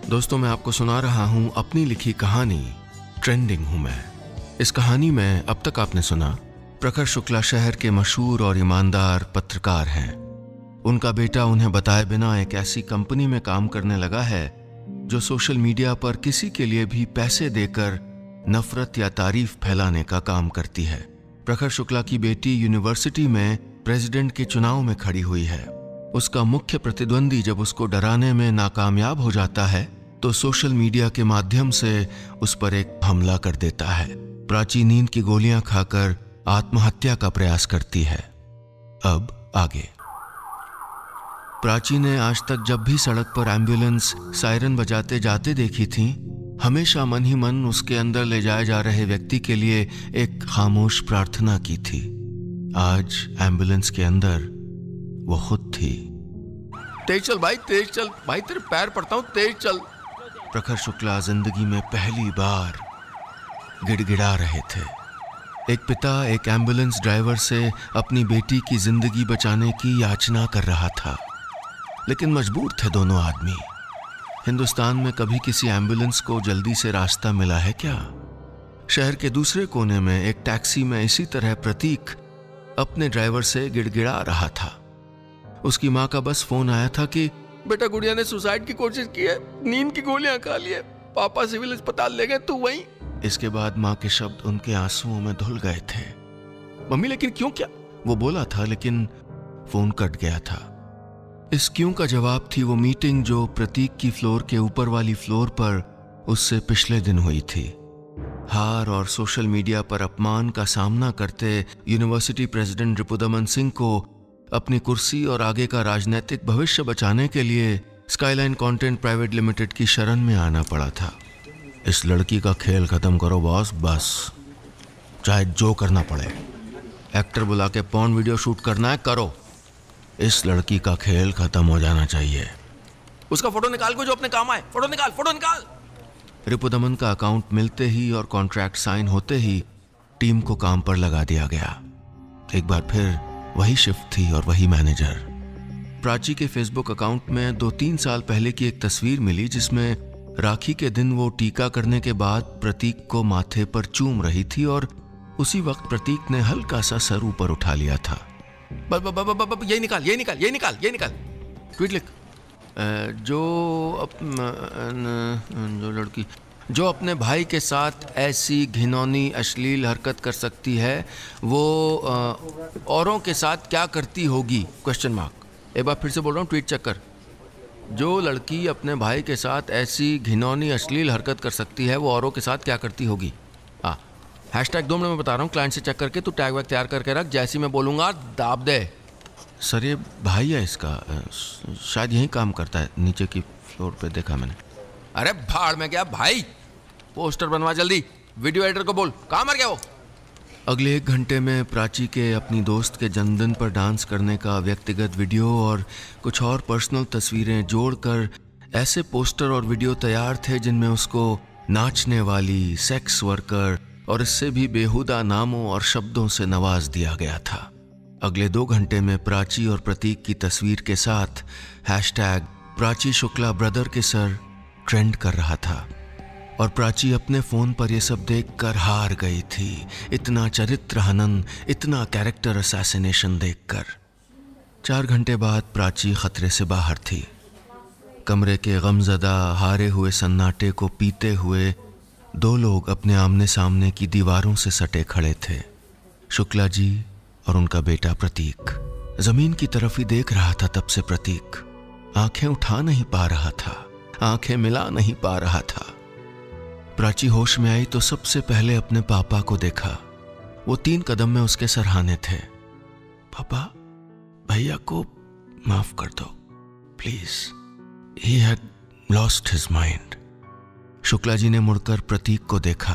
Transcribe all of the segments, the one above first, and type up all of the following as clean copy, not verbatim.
दोस्तों, मैं आपको सुना रहा हूं अपनी लिखी कहानी ट्रेंडिंग हूं मैं। इस कहानी में अब तक आपने सुना प्रखर शुक्ला शहर के मशहूर और ईमानदार पत्रकार हैं। उनका बेटा उन्हें बताए बिना एक ऐसी कंपनी में काम करने लगा है जो सोशल मीडिया पर किसी के लिए भी पैसे देकर नफरत या तारीफ फैलाने का काम करती है। प्रखर शुक्ला की बेटी यूनिवर्सिटी में प्रेसिडेंट के चुनाव में खड़ी हुई है। उसका मुख्य प्रतिद्वंदी जब उसको डराने में नाकामयाब हो जाता है तो सोशल मीडिया के माध्यम से उस पर एक हमला कर देता है। प्राची नींद की गोलियां खाकर आत्महत्या का प्रयास करती है। अब आगे। प्राची ने आज तक जब भी सड़क पर एम्बुलेंस सायरन बजाते जाते देखी थी, हमेशा मन ही मन उसके अंदर ले जाए जा रहे व्यक्ति के लिए एक खामोश प्रार्थना की थी। आज एम्बुलेंस के अंदर वो खुद थी। तेज चल भाई, तेज चल भाई, तेरे पैर पड़ता हूं, तेज चल। प्रखर शुक्ला जिंदगी में पहली बार गिड़गिड़ा रहे थे। एक पिता एक एम्बुलेंस ड्राइवर से अपनी बेटी की जिंदगी बचाने की याचना कर रहा था, लेकिन मजबूर थे दोनों आदमी। हिंदुस्तान में कभी किसी एम्बुलेंस को जल्दी से रास्ता मिला है क्या? शहर के दूसरे कोने में एक टैक्सी में इसी तरह प्रतीक अपने ड्राइवर से गिड़गिड़ा रहा था। उसकी माँ का बस फोन आया था कि बेटा गुड़िया ने सुसाइड की कोशिश की है, नींद की गोलियां खा ली है, पापा सिविल अस्पताल ले गए, तू वहीं। इसके बाद माँ के शब्द उनके आंसुओं में धुल गए थे। मम्मी लेकिन क्यों क्या? वो बोला था, लेकिन फोन कट गया था। इस क्यों का जवाब थी वो मीटिंग जो प्रतीक की फ्लोर के ऊपर वाली फ्लोर पर उससे पिछले दिन हुई थी। हार और सोशल मीडिया पर अपमान का सामना करते यूनिवर्सिटी प्रेसिडेंट रिपुदमन सिंह को अपनी कुर्सी और आगे का राजनीतिक भविष्य बचाने के लिए स्काईलाइन कंटेंट प्राइवेट लिमिटेड की शरण में आना पड़ा था। इस लड़की का खेल खत्म करो बॉस, बस चाहे जो करना पड़े। एक्टर बुला के पॉर्न वीडियो शूट करना है, करो। इस लड़की का खेल खत्म हो जाना चाहिए। उसका फोटो निकाल को जो अपने काम आए, फोटो निकाल, फोटो निकाल। रिपुदमन का अकाउंट मिलते ही और कॉन्ट्रैक्ट साइन होते ही टीम को काम पर लगा दिया गया। एक बार फिर वही शिफ्ट थी और वही मैनेजर। प्राची के फेसबुक अकाउंट में 2-3 साल पहले की एक तस्वीर मिली जिसमें राखी के दिन वो टीका करने के बाद प्रतीक को माथे पर चूम रही थी और उसी वक्त प्रतीक ने हल्का सा सर ऊपर उठा लिया था। ये निकाल, ये निकाल, ये निकाल, ये निकाल। ट्वीट लिख। जो अपने भाई के साथ ऐसी घिनौनी अश्लील हरकत कर सकती है वो औरों के साथ क्या करती होगी? Question mark. एक बार फिर से बोल रहा हूँ, ट्वीट चेक कर। जो लड़की अपने भाई के साथ ऐसी घिनौनी अश्लील हरकत कर सकती है वो औरों के साथ क्या करती होगी? हाँ, हैशटैग 2 मिनट में बता रहा हूँ, क्लाइंट से चेक करके तू टैग वैग तैयार करके रख, जैसी मैं बोलूँगा दाब दे। सर ये भाई है इसका, शायद यहीं काम करता है, नीचे की फ्लोर पे देखा मैंने। अरे भाड़ में क्या भाई, पोस्टर बनवा जल्दी, वीडियो एडिटर को बोल, कहाँ मर गया वो? अगले 1 घंटे में प्राची के अपनी दोस्त के जन्मदिन पर डांस करने का व्यक्तिगत वीडियो और कुछ और पर्सनल तस्वीरें जोड़कर ऐसे पोस्टर और वीडियो तैयार थे जिनमें उसको नाचने वाली, सेक्स वर्कर और इससे भी बेहुदा नामों और शब्दों से नवाज दिया गया था। अगले 2 घंटे में प्राची और प्रतीक की तस्वीर के साथ हैशटैग प्राची शुक्ला ब्रदर के सर ट्रेंड कर रहा था और प्राची अपने फोन पर यह सब देखकर हार गई थी। इतना चरित्र हनन, इतना कैरेक्टर असैसिनेशन देखकर। 4 घंटे बाद प्राची खतरे से बाहर थी। कमरे के गमजदा हारे हुए सन्नाटे को पीते हुए 2 लोग अपने आमने सामने की दीवारों से सटे खड़े थे, शुक्ला जी और उनका बेटा प्रतीक। जमीन की तरफ ही देख रहा था तब से प्रतीक। आंखें उठा नहीं पा रहा था, आंखें मिला नहीं पा रहा था। प्राची होश में आई तो सबसे पहले अपने पापा को देखा। वो 3 कदम में उसके सरहाने थे। पापा, भैया को माफ कर दो please, he had lost his mind. Shukla ji ने मुड़कर प्रतीक को देखा।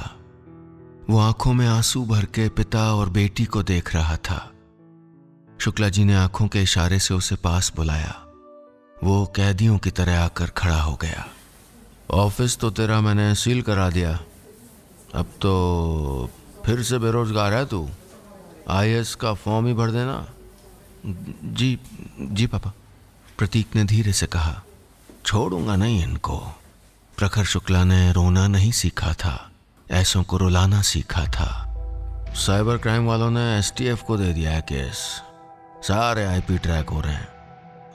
वो आंखों में आंसू भर के पिता और बेटी को देख रहा था। शुक्ला जी ने आंखों के इशारे से उसे पास बुलाया। वो कैदियों की तरह आकर खड़ा हो गया। ऑफिस तो तेरा मैंने सील करा दिया, अब तो फिर से बेरोजगार है तू। आईएएस का फॉर्म ही भर देना। जी पापा, प्रतीक ने धीरे से कहा। छोड़ूंगा नहीं इनको, प्रखर शुक्ला ने रोना नहीं सीखा था, ऐसों को रुलाना सीखा था। साइबर क्राइम वालों ने एसटीएफ को दे दिया है केस। सारे आईपी ट्रैक हो रहे हैं।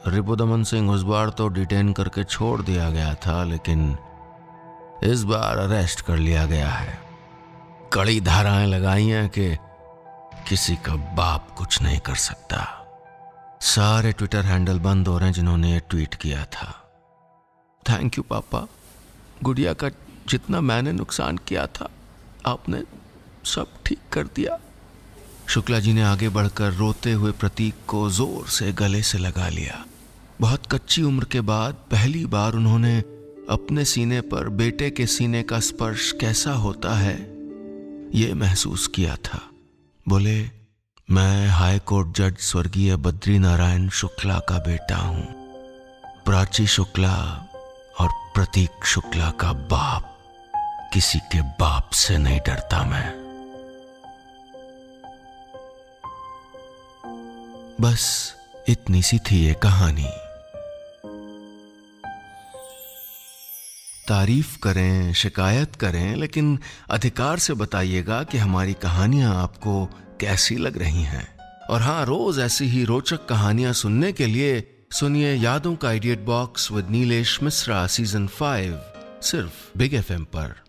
रिपुदमन सिंह उस बार तो डिटेन करके छोड़ दिया गया था, लेकिन इस बार अरेस्ट कर लिया गया है। कड़ी धाराएं लगाई हैं कि किसी का बाप कुछ नहीं कर सकता। सारे ट्विटर हैंडल बंद हो रहे हैं जिन्होंने ये ट्वीट किया था। थैंक यू पापा, गुड़िया का जितना मैंने नुकसान किया था आपने सब ठीक कर दिया। शुक्ला जी ने आगे बढ़कर रोते हुए प्रतीक को जोर से गले से लगा लिया। बहुत कच्ची उम्र के बाद पहली बार उन्होंने अपने सीने पर बेटे के सीने का स्पर्श कैसा होता है ये महसूस किया था। बोले, मैं हाई कोर्ट जज स्वर्गीय बद्री नारायण शुक्ला का बेटा हूं, प्राची शुक्ला और प्रतीक शुक्ला का बाप। किसी के बाप से नहीं डरता मैं। बस इतनी सी थी ये कहानी। तारीफ करें, शिकायत करें, लेकिन अधिकार से बताइएगा कि हमारी कहानियां आपको कैसी लग रही हैं। और हाँ, रोज ऐसी ही रोचक कहानियां सुनने के लिए सुनिए यादों का idiot box with Nilesh Mishra season 5 सिर्फ बिग FM पर।